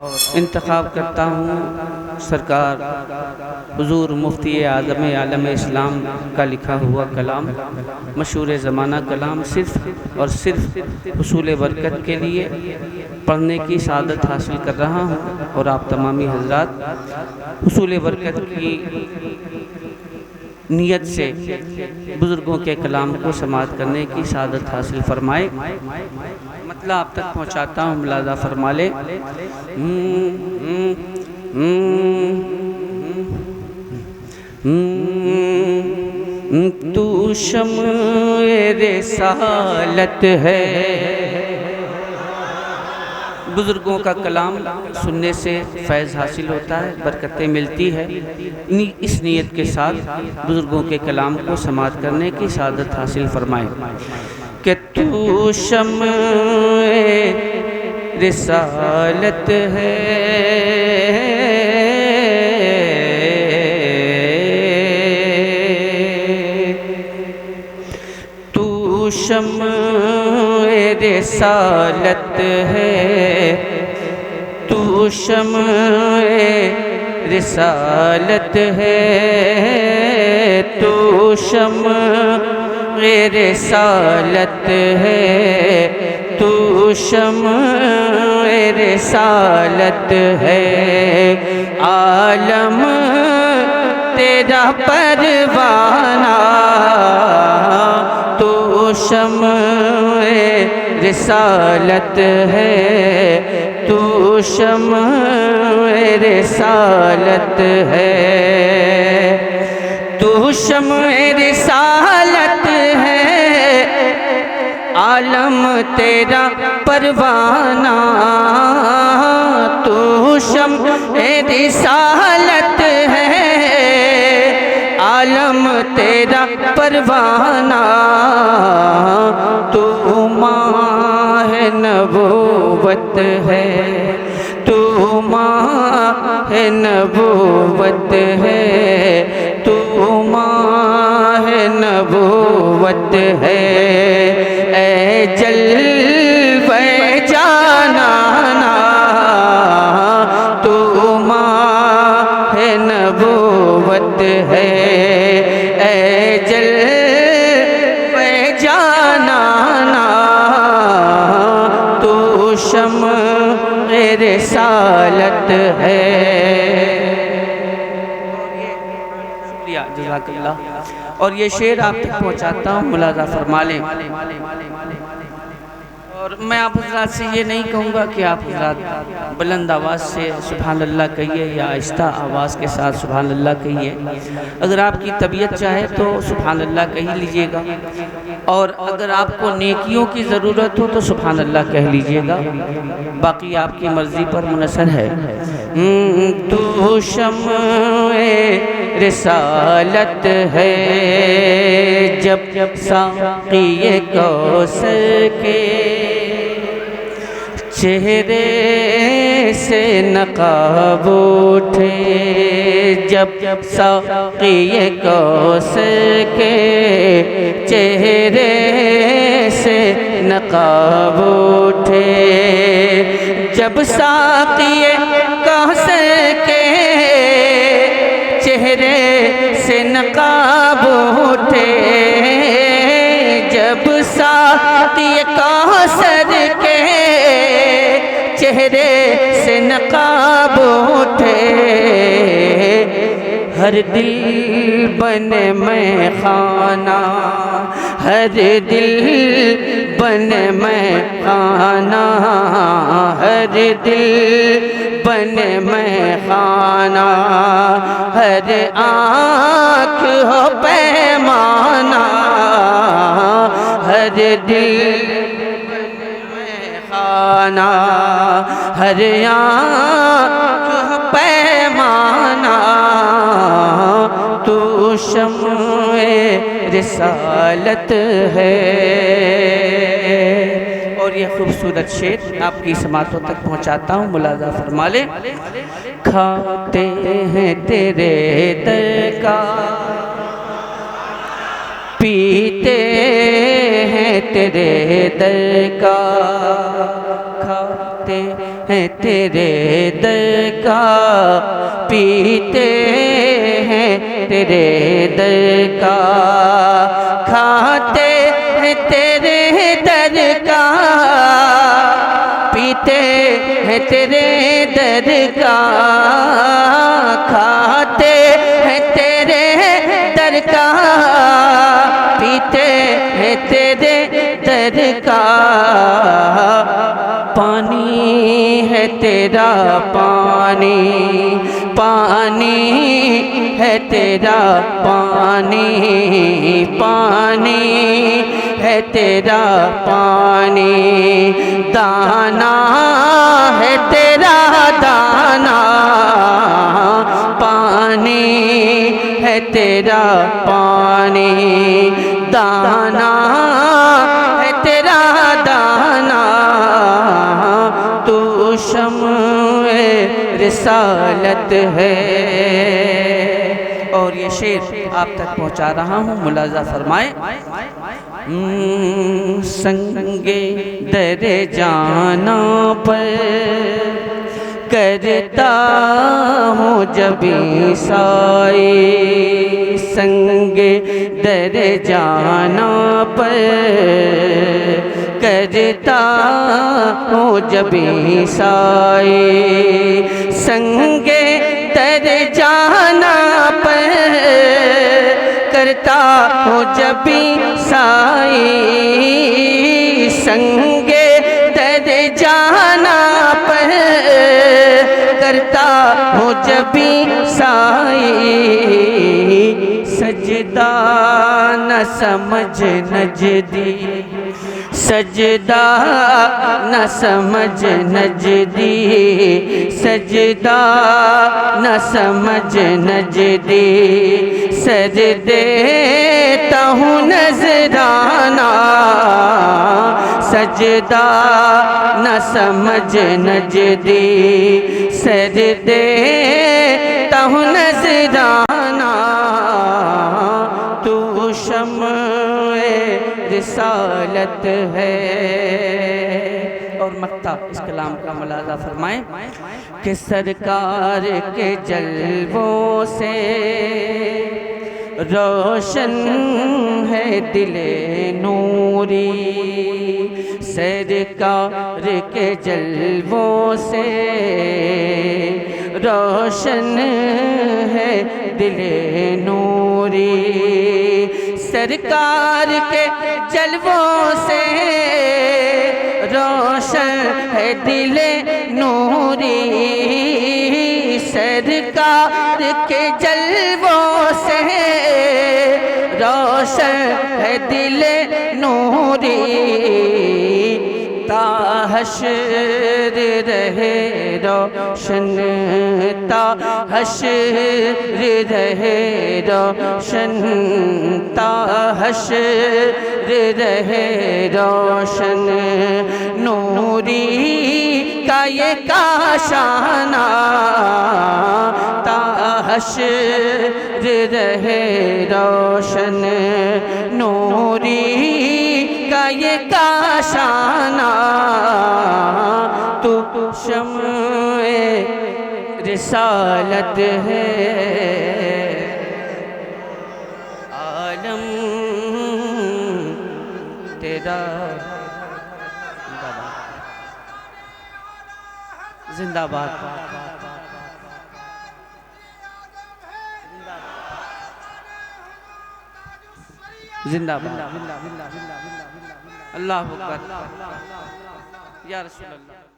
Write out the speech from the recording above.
انتخاب کرتا ہوں سرکار حضور مفتی اعظم عالم اسلام کا لکھا ہوا کلام، مشہور زمانہ کلام، صرف اور صرف حصول برکت کے لیے پڑھنے کی سعادت حاصل کر رہا ہوں، اور آپ تمامی حضرات حصول برکت کی نیت سے بزرگوں کے کلام کو سماعت کرنے کی سعادت حاصل فرمائے۔ مطلب آپ تک پہنچاتا ہوں، ملاحظہ فرما لے۔ تو شمع رسالت ہے۔ بزرگوں کا کلام سننے سے فیض حاصل ہوتا ہے، برکتیں ملتی ہے۔ اس نیت کے ساتھ بزرگوں کے کلام کو سماعت کرنے کی سعادت حاصل فرمائے کہ تو شمع رسالت ہے، تو شمع رسالت ہے، تو شمع رسالت ہے، تو شمع رسالت ہے، تو شمع رسالت ہے۔ عالم تیرا پروانہ، تو شمع رسالت ہے، تو شمع رسالت ہے، تو شمع رسالت ہے۔ عالم تیرا پروانہ، تو شمع رسالت ہے، عالم تیرا پروانہ، تو ماہ نبوت ہے، تو ماہ نبوت ہے، تو ماہ نبوت ہے۔ اے جلوہ جانانا، تو ماہ نبوت ہے۔ اے جلوہ جانانا، تو شمع رسالت ہے۔ شکریہ، جزاک اللہ۔ اور یہ شعر آپ تک پہنچاتا ہوں، ملاحظہ فرما لیں۔ اور میں آپ حضرات سے یہ نہیں کہوں گا کہ آپ حضرات بلند آواز سے سبحان اللہ کہیے یا آہستہ آواز کے ساتھ سبحان اللہ کہیے۔ اگر آپ کی طبیعت چاہے تو سبحان اللہ کہہ لیجئے گا، اور اگر آپ کو نیکیوں کی ضرورت ہو تو سبحان اللہ کہہ لیجئے گا، باقی آپ کی مرضی پر منحصر ہے۔ تو شمع رسالت ہے، جب ساقی کوثر کے چہرے سے نقاب اٹھے، جب ساقی کوثر کے چہرے سے نقاب اٹھے، جب ساقی کوثر کے چہرے سے نقاب اٹھے، جب ساقی کوثر کے چہرے سے نقاب اٹھے، ہر دل بنے میں خانہ، ہر دل بنے میں خانہ، ہر دل بنے میں خانہ، ہر آنکھ ہو پیمانہ، ہر دل بنے میں خانہ، ہر آنکھ ہو پیمانہ، تو شمع رسالت ہے۔ اور یہ خوبصورت شعر آپ کی سماعتوں تک پہنچاتا ہوں، ملاحظہ فرما لیں۔ کھاتے ہیں تیرے در کا، پیتے ہیں تیرے در کا، کھاتے ہیں تیرے در کا، پیتے ہیں تیرے در کا، کھاتے ہیں تیرے در کا، پیتے ہیں تیرے در کا، کھاتے ہیں تیرے در کا، پیتے ہیں تیرے در کا، پانی ہے تیرا پانی، پانی ہے تیرا پانی، پانی ہے تیرا پانی، دانا ہے تیرا دانا، پانی ہے تیرا پانی، دانا ہے تیرا دانا، تو شمع رسالت ہے۔ اور یہ شعر آپ تک پہنچا رہا ہوں، ملاحظہ فرمائیں۔ سنگ در جانا پر کرتا ہوں جب سائے، سنگ در جانا پر کرتا ہوں جب سائے، سنگ در جانا پر کرتا ہوں جب سائے، سنگ در جانا پر کرتا ہوں جب سائے، سجدہ نہ سمجھ نجدی، سجدہ نہ سمجھ نجدی، سجدہ نہ سمجھ نجدی، سر دیتا ہوں نذرانہ، سجدہ نہ سمجھ نجدی، سر دیتا ہوں نذرانہ، تو شمع رسالت ہے۔ اور مقطع اس کلام کا ملاحظہ فرمائیں کہ سرکار کے جلووں سے روشن ہے دل نوری، سرکار کے جلووں سے روشن ہے دل نوری، سرکار کے جلووں سے روشن ہے دل نوری، سرکار کے جلووں سے روشن ہے دل نوری، تا حشر رہے روشن، تا حشر رہے روشن، تا حشر رہے روشن، نوری کا یہ کاشانہ، تا حشر رہے روشن، نوری کا یہ کاشانہ، تو شمع رسالت ہے۔ عالم تیرا زندہ باد، زندہ باد، اللہ اکبر یا رسول اللہ۔